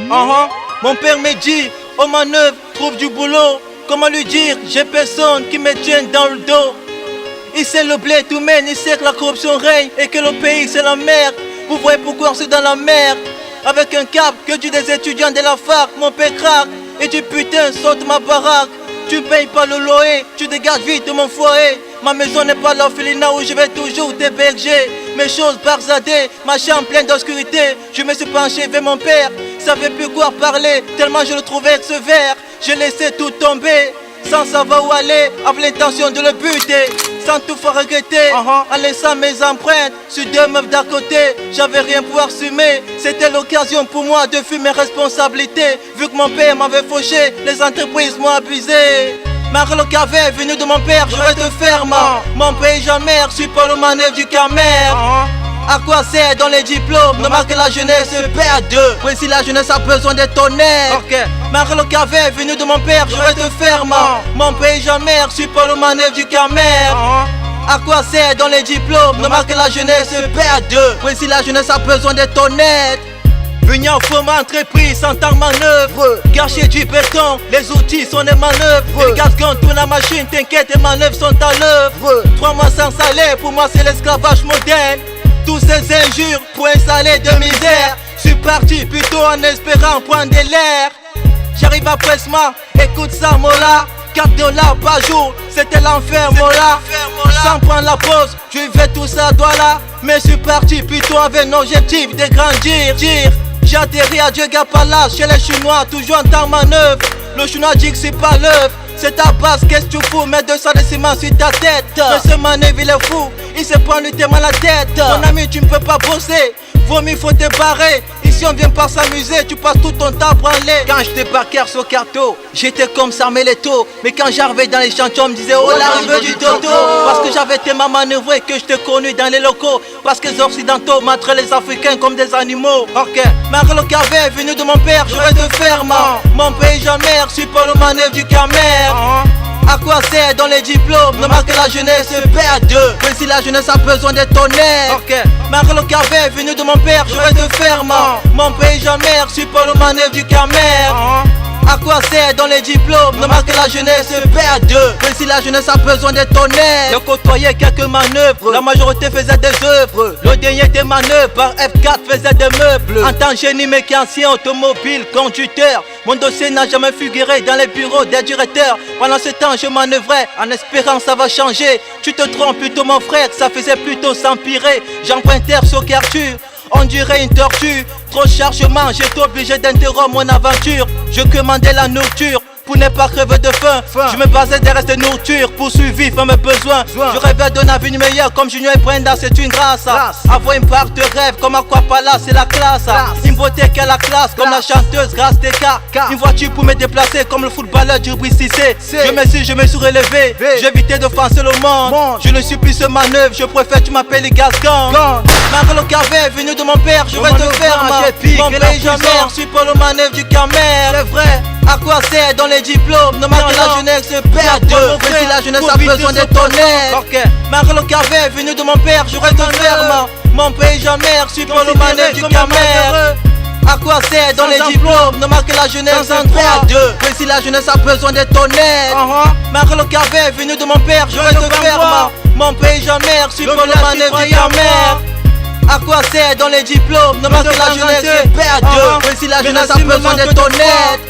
Mon père me dit, aux manœuvres, trouve du boulot. Comment lui dire, j'ai personne qui me tienne dans le dos. Il sait le blé tout mène, il sait que la corruption règne et que le pays c'est la merde. Vous voyez pourquoi c'est dans la merde. Avec un cap que tu des étudiants de la fac, mon père craque. Et tu putain saute ma baraque. Tu payes pas le loyer, tu dégages vite de mon foyer. Ma maison n'est pas l'orphelinat où je vais toujours t'héberger. Mes choses barzadées, ma chambre pleine d'obscurité. Je me suis penché vers mon père, savais plus quoi parler, tellement je le trouvais sévère. Je laissais tout tomber, sans savoir où aller, avec l'intention de le buter, sans tout faire regretter, en laissant mes empreintes sur deux meufs d'à côté. J'avais rien pour assumer, c'était l'occasion pour moi de fuir mes responsabilités. Vu que mon père m'avait fauché, les entreprises m'ont abusé. Malgré le cavet venu de mon père, je reste ferme. Mon pays jamais reçu par le manœuvre du Camer. À quoi sert dans les diplômes? Normal que la jeunesse se perde. Oui, si la jeunesse a besoin d'être honnête. Malgré le cavet venu de mon père, je reste ferme. Mon pays jamais reçu par le manœuvre du Camer. À quoi sert dans les diplômes? Normal que la jeunesse se perde. Oui, si la jeunesse a besoin d'être honnête. Venir faut ma entreprise sans temps manœuvre. Gâcher du béton, les outils sont des manœuvres. Les gaz-gants tournent la machine, t'inquiète, les manœuvres sont à l'œuvre. 3 mois sans salaire, pour moi c'est l'esclavage moderne. Tous ces injures pour installer de misère. Je suis parti plutôt en espérant prendre de l'air. J'arrive à Presma, écoute ça Mola. 4 $ par jour, c'était l'enfer Mola. Sans prendre la pause, je vivais tout ça à Douala. Mais je suis parti plutôt avec un objectif de grandir. J'ai atterri à Dieu Palace chez les Chinois, toujours en temps manœuvre. Le Chinois dit que c'est pas l'œuvre, c'est ta base, qu'est-ce que tu fous? Mets 200 de ciment sur ta tête. Mais ce manœuvre il est fou, il se prend littéralement la tête. Mon ami tu ne peux pas bosser, vaut mieux faut te barrer. Ici on vient pas s'amuser, tu passes tout ton temps à branler. Quand j'étais parquer au carto, j'étais comme ça Méléto. Mais quand j'arrivais dans les chantiers on me disait oh l'arrivée du Toto. Parce que j'avais tellement manœuvré que j'étais connu dans les locaux. Parce que les occidentaux montraient les Africains comme des animaux. Malgré le cavet venu de mon père, je reste ferme. Mon pays jamais reçu par le manœuvre du Camer. À quoi sert dans les diplômes? Normal que la jeunesse se perde. Mais si la jeunesse a besoin d'être honnête. Malgré le cavet venu de mon père, je reste ferme. Mon pays jamais reçu par le manœuvre du Camer. À quoi sert dans les diplômes? Normal que la jeunesse se perde. Mais si la jeunesse a besoin d'être honnête. J'ai côtoyé quelques manœuvres, la majorité faisait des œuvres. Le dernier des manœuvres par F4 faisait des meubles. En tant que génie mécanicien, automobile, conducteur, mon dossier n'a jamais figuré dans les bureaux des directeurs. Pendant ce temps je manœuvrais en espérant ça va changer. Tu te trompes plutôt mon frère, ça faisait plutôt s'empirer. J'empruntais sur Carture, on dirait une tortue. Trop de chargement, j'étais obligé d'interrompre mon aventure. Je commandais la nourriture pour ne pas crever de faim. Je me basais des restes de nourriture pour suivre mes besoins. Je rêvais d'un avenir meilleur comme Junior et Brenda, c'est une grâce. Avoir une part de rêve comme Aquapala, c'est la classe. Une beauté qui a la classe comme la chanteuse Grâce Teka. Une voiture pour me déplacer comme le footballeur du Cissé. Je me suis relevé, j'ai évité de fancer le monde. Je ne suis plus ce manœuvre, je préfère tu m'appelles les gaz-gants. Malgré le cavet venu de mon père, je reste ferme. Mon pays jamais reçu par le manœuvre du Camer. C'est vrai. À quoi sert dans les diplômes? Normal que la jeunesse se perde. Mais si la jeunesse a besoin d'être honnête. Malgré le cavet venu de mon père, je reste ferme. Mon pays jamais reçu par le manœuvre du Camer. À quoi sert dans les diplômes? Normal que la jeunesse se perde. Mais si la jeunesse a besoin d'être honnête. Malgré le cavet venu de mon père, je reste ferme. Mon pays jamais reçu par le manœuvre du Camer. À quoi sert dans les diplômes? Normal que la jeunesse se perde. Mais si la jeunesse a besoin d'être honnête.